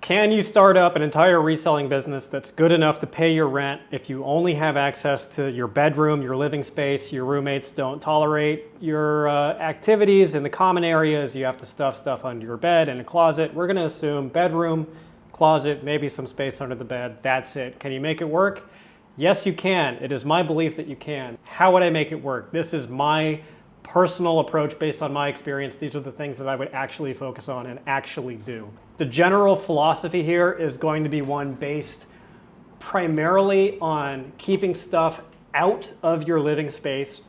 Can you start up an entire reselling business that's good enough to pay your rent if you only have access to your bedroom, your living space, your roommates don't tolerate your activities in the common areas, you have to stuff stuff under your bed and a closet? We're gonna assume bedroom, closet, maybe some space under the bed, that's it. Can you make it work? Yes, you can. It is my belief that you can. How would I make it work? This is my personal approach based on my experience. These are the things that I would actually focus on and actually do. The general philosophy here is going to be one based primarily on keeping stuff out of your living space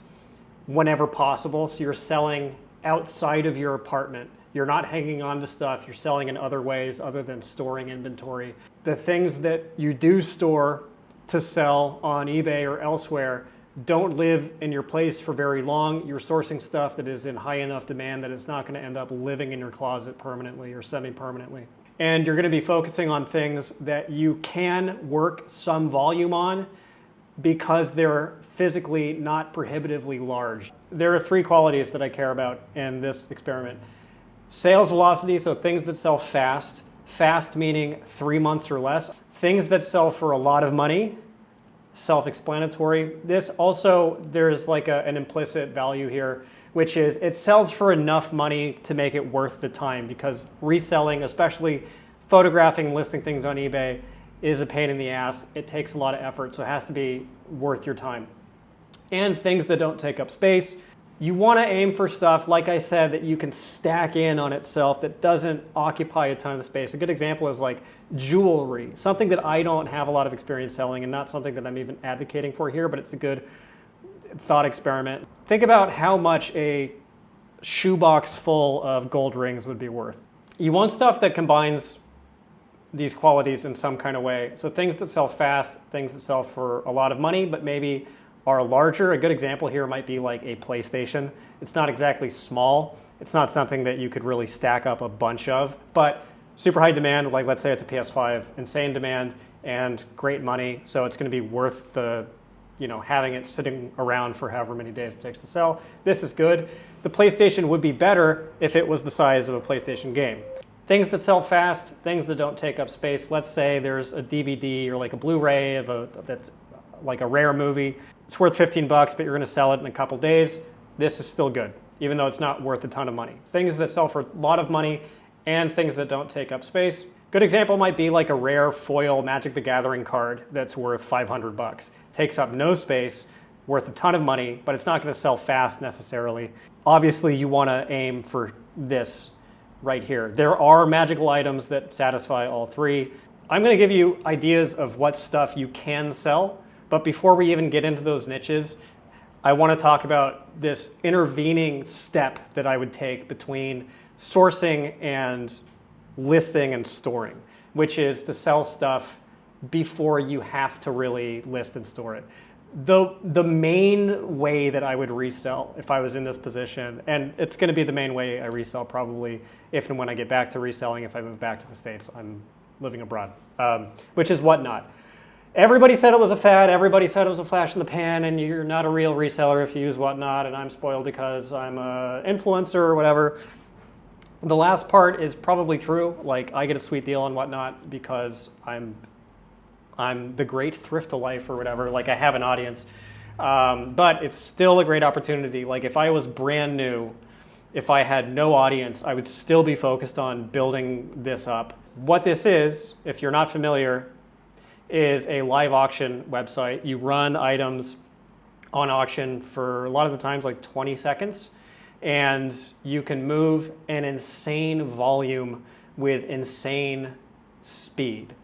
whenever possible. So you're selling outside of your apartment. You're not hanging on to stuff. You're selling in other ways other than storing inventory. The things that you do store to sell on eBay or elsewhere don't live in your place for very long. You're sourcing stuff that is in high enough demand that it's not going to end up living in your closet permanently or semi-permanently. And you're going to be focusing on things that you can work some volume on because they're physically not prohibitively large. There are 3 qualities that I care about in this experiment. Sales velocity, so things that sell fast. Fast meaning 3 months or less. Things that sell for a lot of money. Self-explanatory. This also, there's like an implicit value here, which is it sells for enough money to make it worth the time, because reselling, especially photographing, listing things on eBay, is a pain in the ass. It takes a lot of effort, so it has to be worth your time. And things that don't take up space. You want to aim for stuff, like I said, that you can stack in on itself that doesn't occupy a ton of space. A good example is like jewelry, something that I don't have a lot of experience selling and not something that I'm even advocating for here, but it's a good thought experiment. Think about how much a shoebox full of gold rings would be worth. You want stuff that combines these qualities in some kind of way. So things that sell fast, things that sell for a lot of money, but maybe are larger. A good example here might be like a PlayStation. It's not exactly small. It's not something that you could really stack up a bunch of, but super high demand, like let's say it's a PS5, insane demand and great money. So it's going to be worth the, having it sitting around for however many days it takes to sell. This is good. The PlayStation would be better if it was the size of a PlayStation game. Things that sell fast, things that don't take up space. Let's say there's a DVD or like a Blu-ray that's like a rare movie. It's worth 15 bucks, but you're going to sell it in a couple days. This is still good, even though it's not worth a ton of money. Things that sell for a lot of money and things that don't take up space. Good example might be like a rare foil Magic the Gathering card that's worth 500 bucks. Takes up no space, worth a ton of money, but it's not going to sell fast necessarily. Obviously, you want to aim for this right here. There are magical items that satisfy all 3. I'm going to give you ideas of what stuff you can sell. But before we even get into those niches, I want to talk about this intervening step that I would take between sourcing and listing and storing, which is to sell stuff before you have to really list and store it. The main way that I would resell if I was in this position, and it's going to be the main way I resell probably if and when I get back to reselling, if I move back to the States, I'm living abroad, which is Whatnot. Everybody said it was a fad, everybody said it was a flash in the pan, and you're not a real reseller if you use Whatnot, and I'm spoiled because I'm an influencer or whatever. The last part is probably true. Like, I get a sweet deal on Whatnot because I'm the great thrift of life or whatever. Like, I have an audience. But it's still a great opportunity. Like, if I was brand new, if I had no audience, I would still be focused on building this up. What this is, if you're not familiar, is a live auction website. You run items on auction for a lot of the times like 20 seconds, and you can move an insane volume with insane speed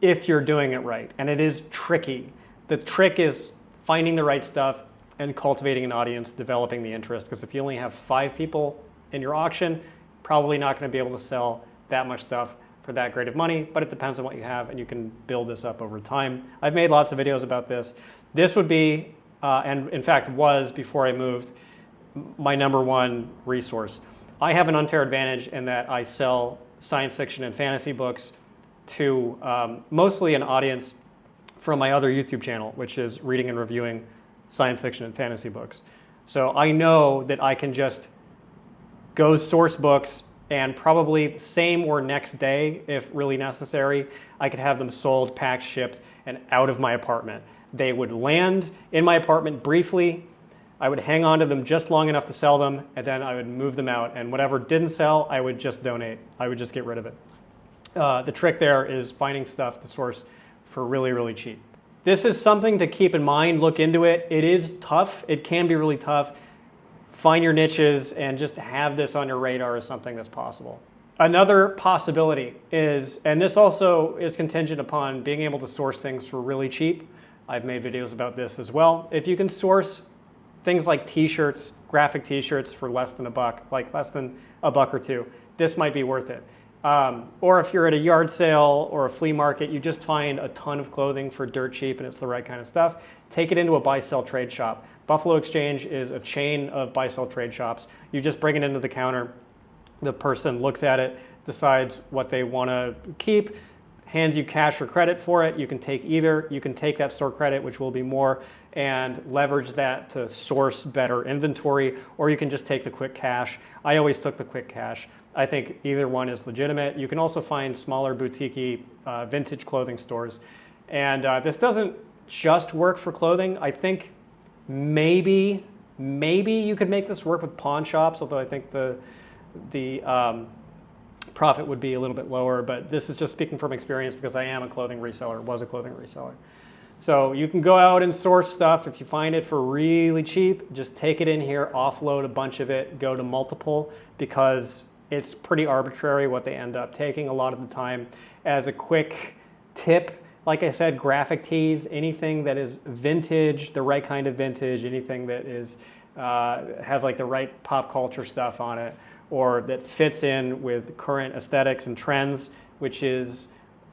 if you're doing it right. And it is tricky. The trick is finding the right stuff and cultivating an audience, developing the interest, because if you only have 5 people in your auction, probably not going to be able to sell that much stuff for that great of money, but it depends on what you have, and you can build this up over time. I've made lots of videos about this. This would be, and in fact was before I moved, my #1 resource. I have an unfair advantage in that I sell science fiction and fantasy books to mostly an audience from my other YouTube channel, which is reading and reviewing science fiction and fantasy books. So I know that I can just go source books and probably same or next day, if really necessary, I could have them sold, packed, shipped, and out of my apartment. They would land in my apartment briefly. I would hang on to them just long enough to sell them, and then I would move them out. And whatever didn't sell, I would just donate. I would just get rid of it. The trick there is finding stuff to source for really, really cheap. This is something to keep in mind. Look into it. It is tough. It can be really tough. Find your niches and just have this on your radar as something that's possible. Another possibility is, and this also is contingent upon being able to source things for really cheap. I've made videos about this as well. If you can source things like t-shirts, graphic t-shirts for less than $1, like less than $1 or $2, this might be worth it. Or if you're at a yard sale or a flea market, you just find a ton of clothing for dirt cheap and it's the right kind of stuff, take it into a buy-sell trade shop. Buffalo Exchange is a chain of buy-sell trade shops. You just bring it into the counter, the person looks at it, decides what they want to keep, hands you cash or credit for it. You can take either. You can take that store credit, which will be more, and leverage that to source better inventory, or you can just take the quick cash. I always took the quick cash. I think either one is legitimate. You can also find smaller boutique vintage clothing stores. And this doesn't just work for clothing. I think maybe you could make this work with pawn shops, although I think the profit would be a little bit lower. But this is just speaking from experience because I am a clothing reseller, was a clothing reseller. So you can go out and source stuff. If you find it for really cheap, just take it in here, offload a bunch of it, go to multiple, because it's pretty arbitrary what they end up taking a lot of the time. As a quick tip, like I said, graphic tees, anything that is vintage, the right kind of vintage, anything that is has like the right pop culture stuff on it, or that fits in with current aesthetics and trends, which is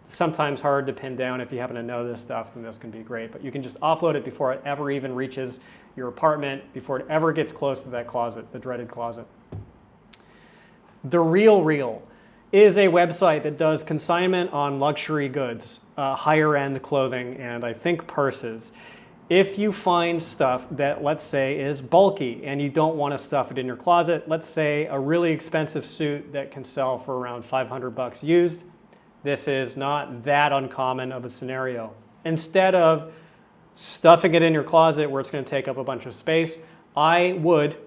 sometimes hard to pin down. If you happen to know this stuff, then this can be great. But you can just offload it before it ever even reaches your apartment, before it ever gets close to that closet, the dreaded closet. The Real is a website that does consignment on luxury goods, higher end clothing, and I think purses. If you find stuff that, let's say, is bulky and you don't want to stuff it in your closet, let's say a really expensive suit that can sell for around $500 used, this is not that uncommon of a scenario. Instead of stuffing it in your closet where it's going to take up a bunch of space, I would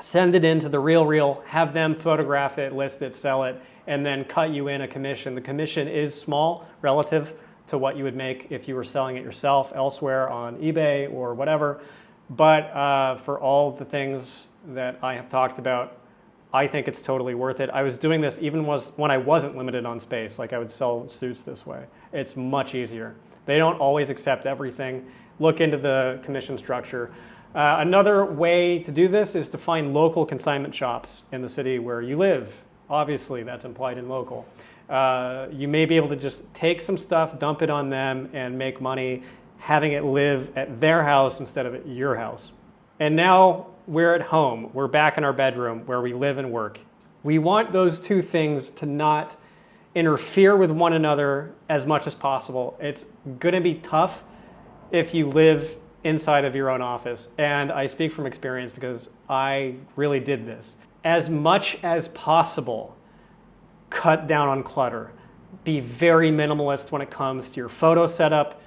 send it into the Real, have them photograph it, list it, sell it, and then cut you in a commission. The commission is small relative to what you would make if you were selling it yourself elsewhere on eBay or whatever. But for all the things that I have talked about, I think it's totally worth it. I was doing this even when I wasn't limited on space, like I would sell suits this way. It's much easier. They don't always accept everything. Look into the commission structure. Another way to do this is to find local consignment shops in the city where you live. Obviously, that's implied in local. You may be able to just take some stuff, dump it on them, and make money having it live at their house instead of at your house. And now we're at home. We're back in our bedroom where we live and work. We want those two things to not interfere with one another as much as possible. It's going to be tough if you live inside of your own office. And I speak from experience because I really did this. As much as possible, cut down on clutter. Be very minimalist when it comes to your photo setup.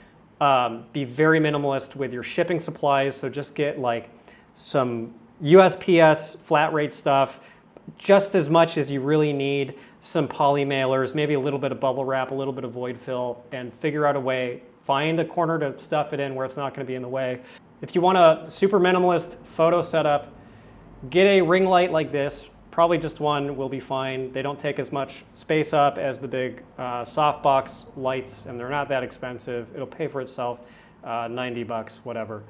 Be very minimalist with your shipping supplies. So just get like some USPS flat rate stuff, just as much as you really need, some poly mailers, maybe a little bit of bubble wrap, a little bit of void fill, and figure out a way. Find a corner to stuff it in where it's not going to be in the way. If you want a super minimalist photo setup, get a ring light like this. Probably just one will be fine. They don't take as much space up as the big softbox lights, and they're not that expensive. It'll pay for itself, $90, whatever.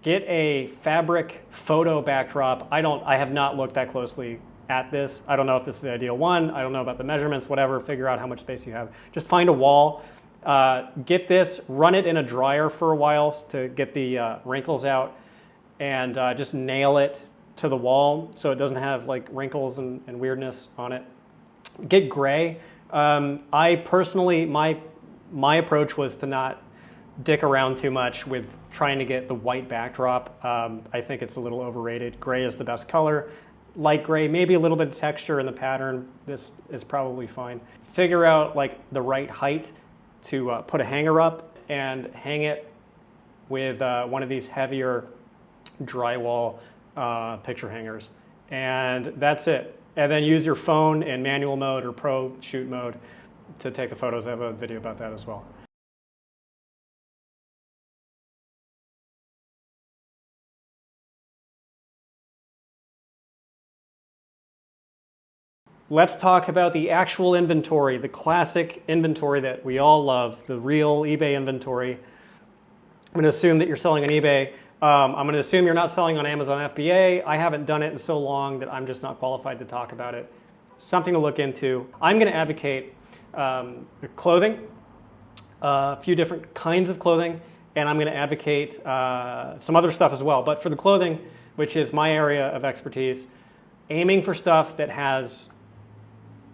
Get a fabric photo backdrop. I have not looked that closely at this. I don't know if this is the ideal one. I don't know about the measurements, whatever. Figure out how much space you have. Just find a wall. Get this, run it in a dryer for a while to get the wrinkles out, and just nail it to the wall so it doesn't have like wrinkles and weirdness on it. Get gray. I personally, my approach was to not dick around too much with trying to get the white backdrop. I think it's a little overrated. Gray is the best color. light gray, maybe a little bit of texture in the pattern. This is probably fine. Figure out like the right height to put a hanger up and hang it with one of these heavier drywall picture hangers. And that's it. And then use your phone in manual mode or pro shoot mode to take the photos. I have a video about that as well. Let's talk about the actual inventory, the classic inventory that we all love, the real eBay inventory. I'm going to assume that you're selling on eBay. I'm going to assume you're not selling on Amazon FBA. I haven't done it in so long that I'm just not qualified to talk about it. Something to look into. I'm going to advocate clothing, a few different kinds of clothing, and I'm going to advocate some other stuff as well. But for the clothing, which is my area of expertise, aiming for stuff that has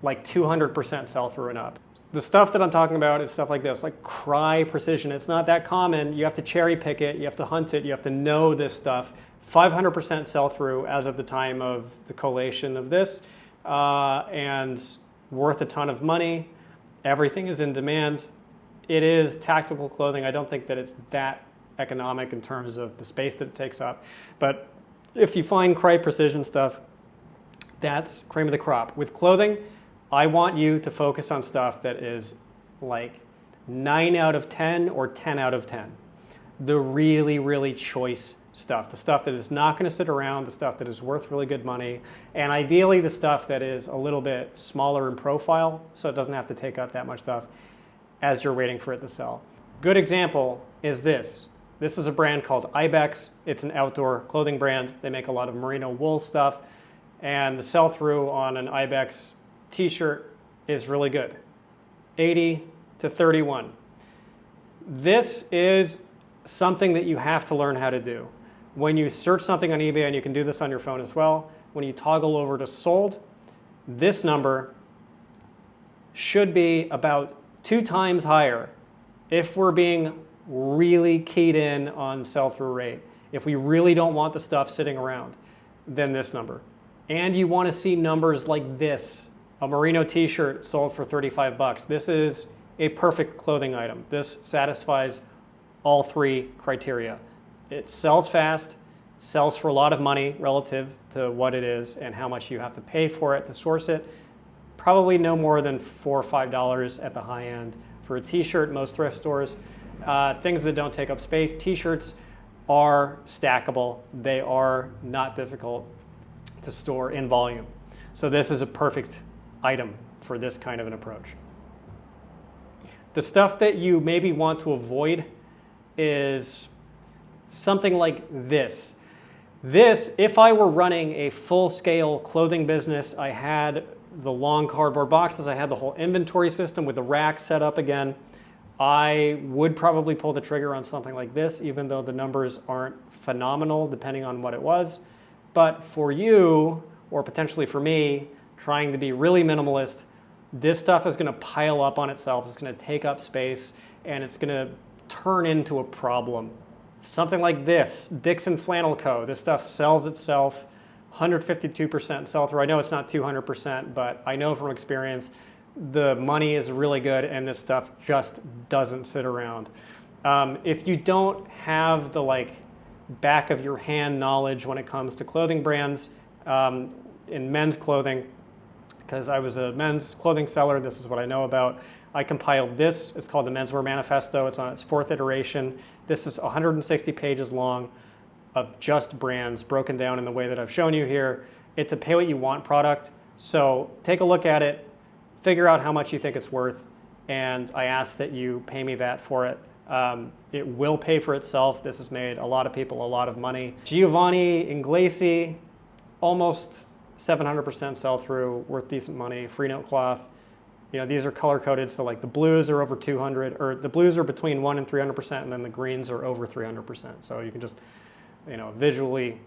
like 200% sell-through and up. The stuff that I'm talking about is stuff like this, like cry precision. It's not that common. You have to cherry pick it, you have to hunt it, you have to know this stuff. 500% sell-through as of the time of the collation of this, and worth a ton of money. Everything is in demand. It is tactical clothing. I don't think that it's that economic in terms of the space that it takes up. But if you find cry precision stuff, that's cream of the crop. With clothing, I want you to focus on stuff that is like 9 out of 10 or 10 out of 10. The really, really choice stuff. The stuff that is not going to sit around, the stuff that is worth really good money, and ideally the stuff that is a little bit smaller in profile, so it doesn't have to take up that much stuff as you're waiting for it to sell. Good example is this. This is a brand called Ibex. It's an outdoor clothing brand. They make a lot of merino wool stuff, and the sell-through on an Ibex t-shirt is really good. 80 to 31. This is something that you have to learn how to do. When you search something on eBay, and you can do this on your phone as well, when you toggle over to sold, this number should be about 2 times higher if we're being really keyed in on sell-through rate, if we really don't want the stuff sitting around, than this number. And you want to see numbers like this. A merino t-shirt sold for 35 bucks. This is a perfect clothing item. This satisfies all 3 criteria. It sells fast, sells for a lot of money relative to what it is and how much you have to pay for it to source it. Probably no more than $4 or $5 at the high end. For a t-shirt, most thrift stores, things that don't take up space, t-shirts are stackable. They are not difficult to store in volume. So this is a perfect item for this kind of an approach. The stuff that you maybe want to avoid is something like this. This, if I were running a full-scale clothing business, I had the long cardboard boxes, I had the whole inventory system with the rack set up again, I would probably pull the trigger on something like this, even though the numbers aren't phenomenal depending on what it was. But for you, or potentially for me, trying to be really minimalist, this stuff is going to pile up on itself, it's going to take up space, and it's going to turn into a problem. Something like this, Dixon Flannel Co. This stuff sells itself, 152% sell-through. I know it's not 200%, but I know from experience the money is really good and this stuff just doesn't sit around. If you don't have the back of your hand knowledge when it comes to clothing brands, in men's clothing, because I was a men's clothing seller, this is what I know about. I compiled this. It's called the Menswear Manifesto. It's on its 4th iteration. This is 160 pages long of just brands broken down in the way that I've shown you here. It's a pay what you want product. So take a look at it, figure out how much you think it's worth, and I ask that you pay me that for it. It will pay for itself. This has made a lot of people a lot of money. Giovanni Inglesi, almost 700% sell-through, worth decent money. Free note cloth. You know, these are color-coded, so like the blues are over 200, or the blues are between 1 and 300%, and then the greens are over 300%. So you can just, visually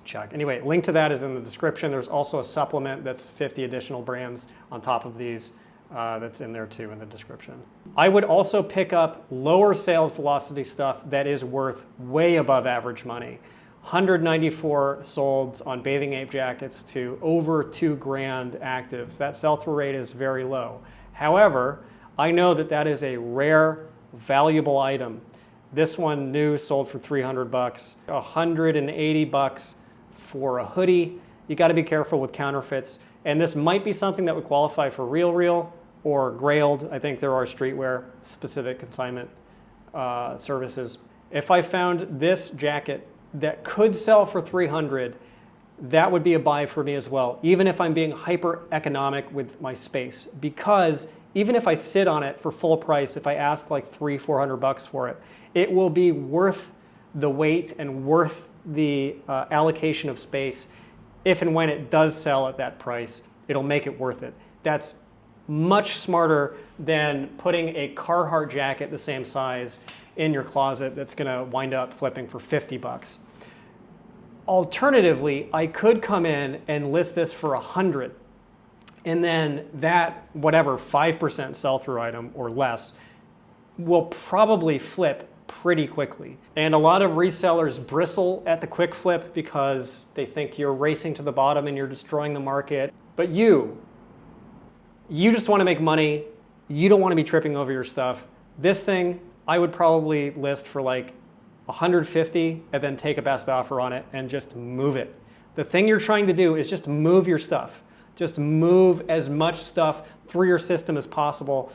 check. Anyway, link to that is in the description. There's also a supplement that's 50 additional brands on top of these that's in there too in the description. I would also pick up lower sales velocity stuff that is worth way above average money. 194 solds on Bathing Ape jackets to over 2 grand actives. That sell-through rate is very low. However, I know that that is a rare, valuable item. This one new sold for 300 bucks, 180 bucks for a hoodie. You got to be careful with counterfeits. And this might be something that would qualify for Real or Grailed. I think there are streetwear specific consignment services. If I found this jacket that could sell for 300, that would be a buy for me as well, even if I'm being hyper economic with my space. Because even if I sit on it for full price, if I ask like $300-400 bucks for it, it will be worth the weight and worth the allocation of space. If and when it does sell at that price, it'll make it worth it. That's much smarter than putting a Carhartt jacket the same size in your closet that's gonna wind up flipping for 50 bucks. Alternatively, I could come in and list this for 100, and then that, whatever, 5% sell-through item or less will probably flip pretty quickly. And a lot of resellers bristle at the quick flip because they think you're racing to the bottom and you're destroying the market. But you just want to make money. You don't want to be tripping over your stuff. This thing, I would probably list for like 150 and then take a best offer on it and just move it. The thing you're trying to do is just move your stuff. Just move as much stuff through your system as possible,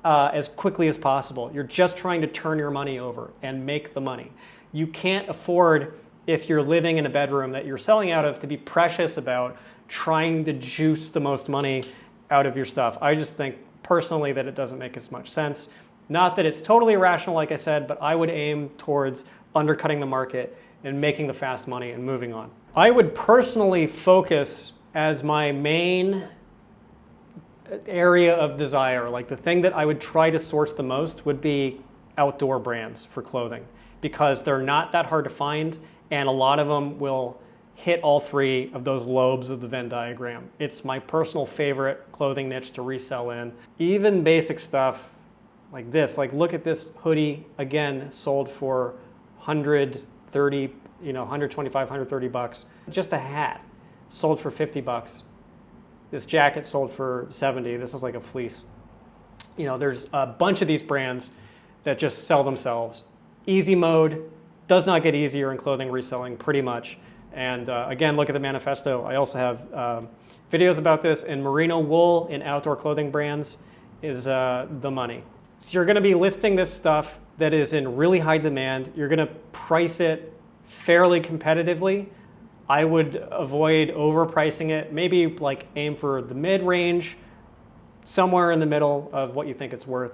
as quickly as possible. You're just trying to turn your money over and make the money. You can't afford, if you're living in a bedroom that you're selling out of, to be precious about trying to juice the most money out of your stuff. I just think personally that it doesn't make as much sense. Not that it's totally irrational, like I said, but I would aim towards undercutting the market and making the fast money and moving on. I would personally focus as my main area of desire, like the thing that I would try to source the most would be outdoor brands for clothing, because they're not that hard to find and a lot of them will hit all three of those lobes of the Venn diagram. It's my personal favorite clothing niche to resell in. Even basic stuff like this, like look at this hoodie, again, sold for 130, 125, 130 bucks. Just a hat sold for 50 bucks. This jacket sold for 70. This is like a fleece. There's a bunch of these brands that just sell themselves. Easy mode does not get easier in clothing reselling, pretty much. And again, look at the manifesto. I also have videos about this, and merino wool in outdoor clothing brands is the money. So you're gonna be listing this stuff that is in really high demand. You're gonna price it fairly competitively. I would avoid overpricing it, maybe like aim for the mid-range, somewhere in the middle of what you think it's worth.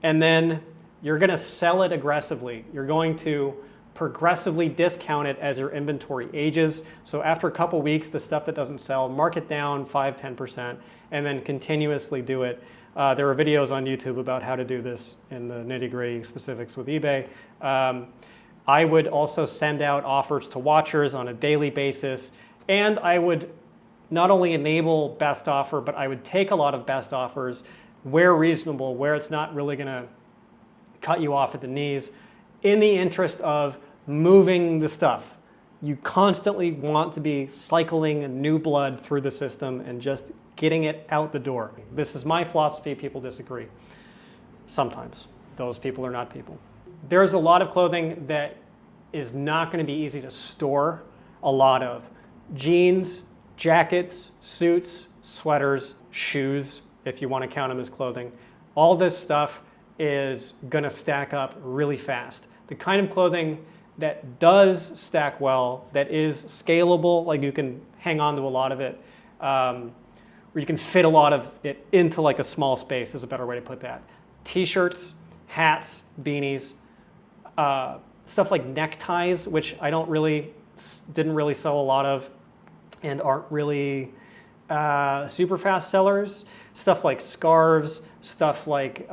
And then you're gonna sell it aggressively. You're going to progressively discount it as your inventory ages. So after a couple weeks, the stuff that doesn't sell, mark it down 5-10%, and then continuously do it. There are videos on YouTube about how to do this in the nitty-gritty specifics with eBay. I would also send out offers to watchers on a daily basis, and I would not only enable best offer, but I would take a lot of best offers where reasonable, where it's not really gonna cut you off at the knees, in the interest of moving the stuff. You constantly want to be cycling new blood through the system and just getting it out the door. This is my philosophy. People disagree. Sometimes. Those people are not people. There's a lot of clothing that is not going to be easy to store a lot of. Jeans, jackets, suits, sweaters, shoes, if you want to count them as clothing. All this stuff is going to stack up really fast. The kind of clothing that does stack well, that is scalable, like you can hang on to a lot of it, where you can fit a lot of it into like a small space is a better way to put that. T-shirts, hats, beanies, stuff like neckties, which I didn't really sell a lot of and aren't really super fast sellers. Stuff like scarves, stuff like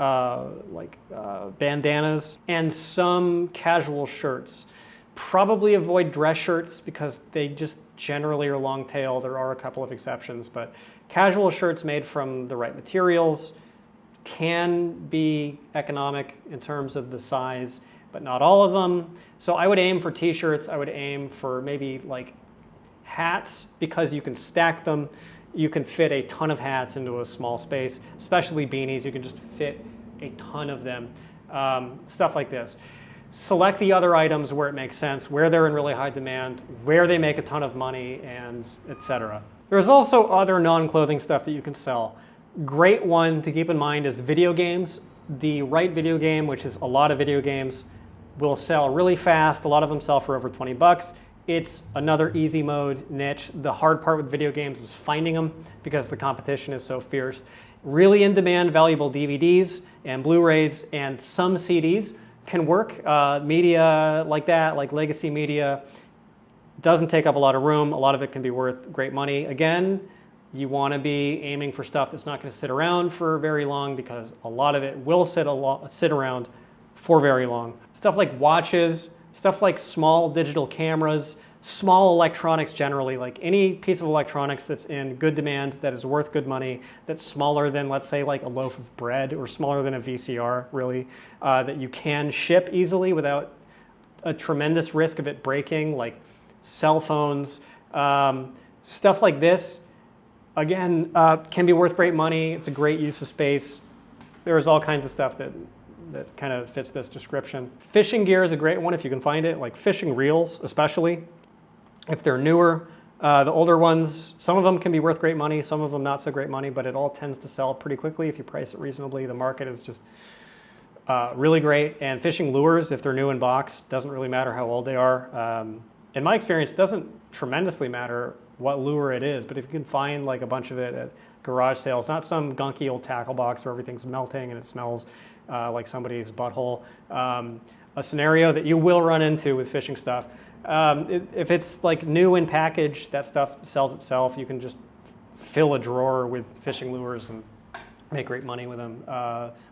bandanas, and some casual shirts. Probably avoid dress shirts because they just generally are long tail. There are a couple of exceptions, but casual shirts made from the right materials can be economic in terms of the size, but not all of them. So I would aim for t-shirts. I would aim for maybe like hats, because you can stack them. You can fit a ton of hats into a small space, especially beanies. You can just fit a ton of them. Stuff like this. Select the other items where it makes sense, where they're in really high demand, where they make a ton of money, and etc. There's also other non-clothing stuff that you can sell. Great one to keep in mind is video games. The right video game, which is a lot of video games, will sell really fast. A lot of them sell for over 20 bucks. It's another easy mode niche. The hard part with video games is finding them because the competition is so fierce. Really in demand, valuable DVDs and Blu-rays and some CDs can work. Media like that, like legacy media, doesn't take up a lot of room. A lot of it can be worth great money. Again, you want to be aiming for stuff that's not going to sit around for very long, because a lot of it will sit around for very long. Stuff like watches, stuff like small digital cameras, small electronics generally, like any piece of electronics that's in good demand, that is worth good money, that's smaller than, let's say, like a loaf of bread, or smaller than a VCR, really, that you can ship easily without a tremendous risk of it breaking, like cell phones, stuff like this. Again, can be worth great money. It's a great use of space. There's all kinds of stuff that kind of fits this description. Fishing gear is a great one if you can find it, like fishing reels especially. If they're newer, the older ones, some of them can be worth great money, some of them not so great money, but it all tends to sell pretty quickly if you price it reasonably. The market is just really great. And fishing lures, if they're new in box, doesn't really matter how old they are. In my experience, it doesn't tremendously matter what lure it is, but if you can find like a bunch of it at garage sales, not some gunky old tackle box where everything's melting and it smells like somebody's butthole, a scenario that you will run into with fishing stuff. If it's like new in package, that stuff sells itself. You can just fill a drawer with fishing lures and make great money with them.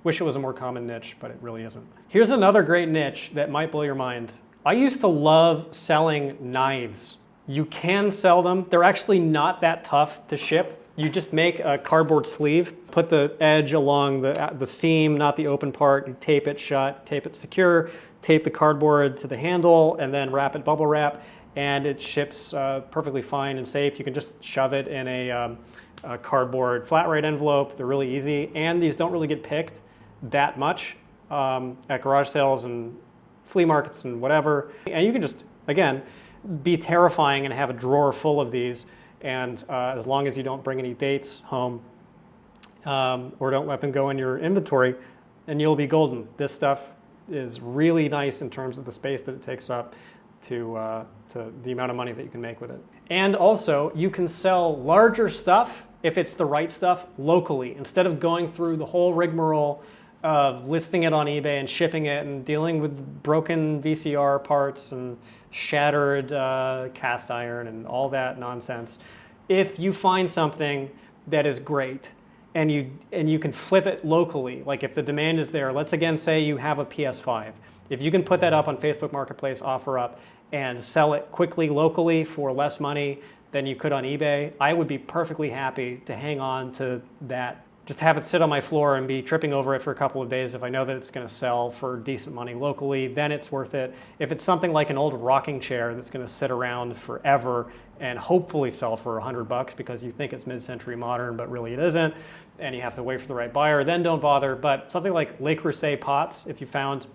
Wish it was a more common niche, but it really isn't. Here's another great niche that might blow your mind. I used to love selling knives. You can sell them. They're actually not that tough to ship. You just make a cardboard sleeve, put the edge along the seam, not the open part, you tape it shut, tape it secure, tape the cardboard to the handle, and then wrap it bubble wrap, and it ships perfectly fine and safe. You can just shove it in a cardboard flat rate envelope. They're really easy, and these don't really get picked that much at garage sales and flea markets and whatever. And you can just, again, be terrifying and have a drawer full of these. And as long as you don't bring any dates home or don't let them go in your inventory, and you'll be golden. This stuff is really nice in terms of the space that it takes up to the amount of money that you can make with it. And also, you can sell larger stuff, if it's the right stuff, locally. Instead of going through the whole rigmarole of listing it on eBay and shipping it and dealing with broken VCR parts and shattered cast iron and all that nonsense. If you find something that is great and you can flip it locally, like if the demand is there, let's again say you have a PS5. If you can put that up on Facebook Marketplace, OfferUp, and sell it quickly locally for less money than you could on eBay, I would be perfectly happy to hang on to that. Just have it sit on my floor and be tripping over it for a couple of days. If I know that it's going to sell for decent money locally, then it's worth it. If it's something like an old rocking chair that's going to sit around forever and hopefully sell for $100 because you think it's mid-century modern, but really it isn't, and you have to wait for the right buyer, then don't bother. But something like Le Creuset pots, if you found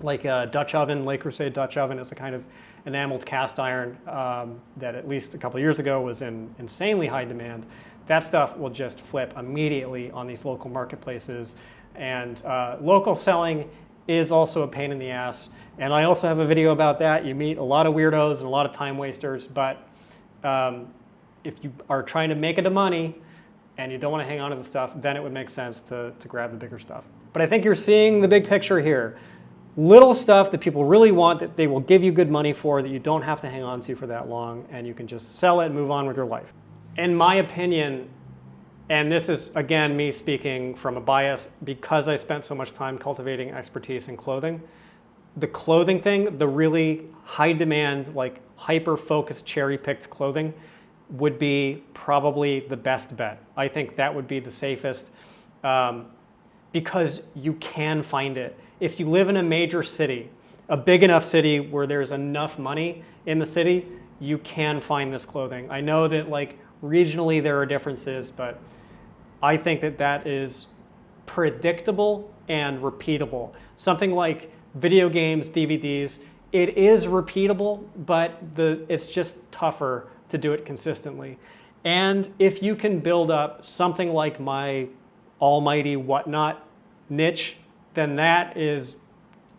like a Dutch oven, Le Creuset Dutch oven, it's a kind of enameled cast iron that at least a couple of years ago was in insanely high demand. That stuff will just flip immediately on these local marketplaces. And local selling is also a pain in the ass. And I also have a video about that. You meet a lot of weirdos and a lot of time wasters, but if you are trying to make it a money and you don't want to hang on to the stuff, then it would make sense to grab the bigger stuff. But I think you're seeing the big picture here. Little stuff that people really want, that they will give you good money for, that you don't have to hang on to for that long, and you can just sell it and move on with your life. In my opinion, and this is, again, me speaking from a bias because I spent so much time cultivating expertise in clothing, the clothing thing, the really high demand, like hyper-focused, cherry-picked clothing would be probably the best bet. I think that would be the safest because you can find it. If you live in a major city, a big enough city where there's enough money in the city, you can find this clothing. I know that like regionally there are differences, but I think that that is predictable and repeatable. Something like video games, DVDs, it is repeatable, but it's just tougher to do it consistently. And if you can build up something like my almighty whatnot niche, then that is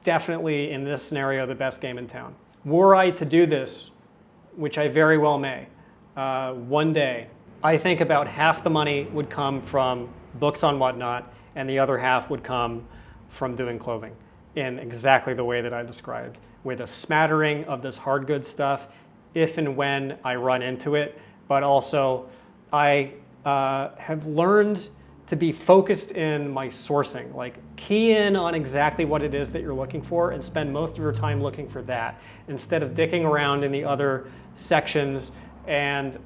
definitely, in this scenario, the best game in town. Were I to do this, which I very well may, one day, I think about half the money would come from books on whatnot, and the other half would come from doing clothing in exactly the way that I described, with a smattering of this hard goods stuff if and when I run into it. But also, I have learned to be focused in my sourcing, like key in on exactly what it is that you're looking for and spend most of your time looking for that instead of dicking around in the other sections. And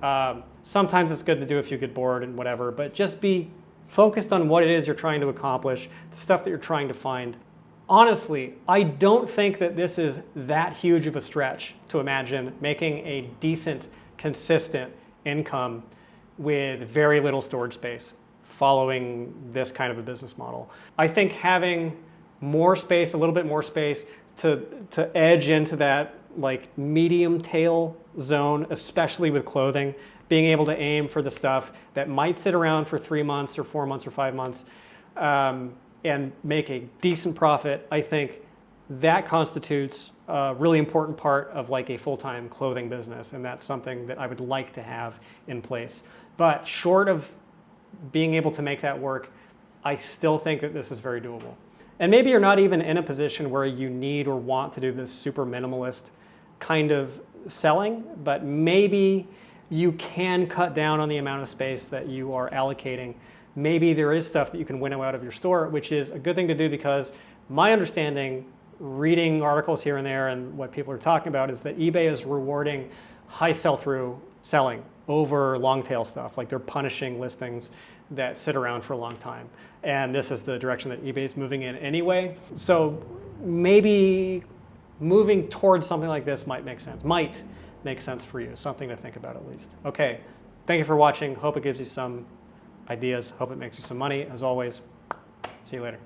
sometimes it's good to do if you get bored and whatever, but just be focused on what it is you're trying to accomplish, the stuff that you're trying to find. Honestly, I don't think that this is that huge of a stretch to imagine making a decent, consistent income with very little storage space following this kind of a business model. I think having more space, a little bit more space to edge into that like medium tail zone, especially with clothing, being able to aim for the stuff that might sit around for 3 months or 4 months or 5 months and make a decent profit, I think that constitutes a really important part of like a full-time clothing business, and that's something that I would like to have in place. But short of being able to make that work, I still think that this is very doable. And maybe you're not even in a position where you need or want to do this super minimalist kind of selling, but maybe you can cut down on the amount of space that you are allocating. Maybe there is stuff that you can winnow out of your store, which is a good thing to do, because my understanding, reading articles here and there and what people are talking about, is that eBay is rewarding high sell-through selling over long tail stuff. Like they're punishing listings that sit around for a long time. And this is the direction that eBay is moving in anyway. So maybe moving towards something like this might make sense for you. Something to think about at least. Okay, thank you for watching. Hope it gives you some ideas. Hope it makes you some money. As always, see you later.